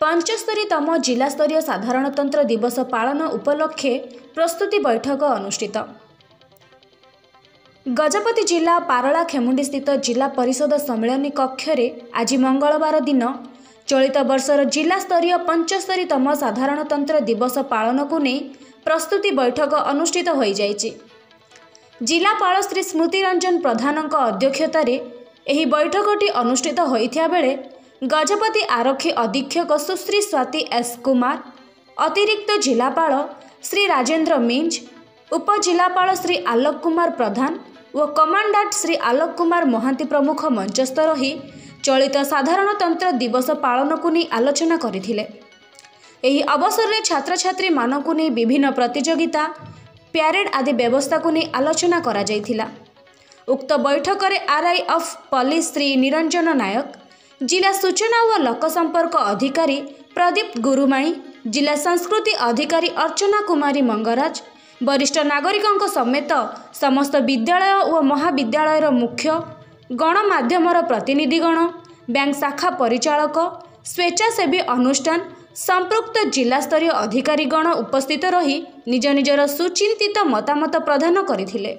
75तम जिलास्तरीय साधारणतंत्र दिवस पालन उपलक्षे प्रस्तुति बैठक अनुष्ठित। गजपति जिला पारला खेमुंडी स्थित जिला परिषद सम्मेलन कक्ष आज मंगलवार दिन चलित वर्षर जिलास्तरीय 75तम साधारणतंत्र दिवस पालन को नहीं प्रस्तुति बैठक अनुष्ठित हो जाइछि। जिलापाल श्री स्मृति रंजन प्रधान अध्यक्षतार यह बैठकटी अनुष्ठित होइथिया बेले गजपति आरक्षी अधीक्षक सुश्री स्वाति एस कुमार, अतिरिक्त जिलापाल श्री राजेंद्र मिंज, उपजिलापाल श्री आलोक कुमार प्रधान व कमांडेंट श्री आलोक कुमार महांती प्रमुख मंचस्थ रही चलित साधारणतंत्र दिवस पालन को नहीं आलोचना करथिले। एही अवसर में छात्र छात्री मानकु नहीं विभिन्न प्रतियोगिता प्यारेड आदि व्यवस्था को नहीं आलोचना करा जायथिला। उक्त बैठक में RI of police Shri Niranjan Nayak, जिला सूचना व लोक संपर्क अधिकारी प्रदीप गुरुमाई, जिला संस्कृति अधिकारी अर्चना कुमारी मंगराज, वरिष्ठ नागरिकों समेत समस्त विद्यालय व महाविद्यालयर मुख्य, गणमाध्यम प्रतिनिधिगण, बैंक शाखा परिचालक, स्वेच्छासेवी अनुष्ठान संपृक्त जिलास्तरीय अधिकारीगण उपस्थित रही निज निजर सुचिंतित मतामत प्रदान करथिले।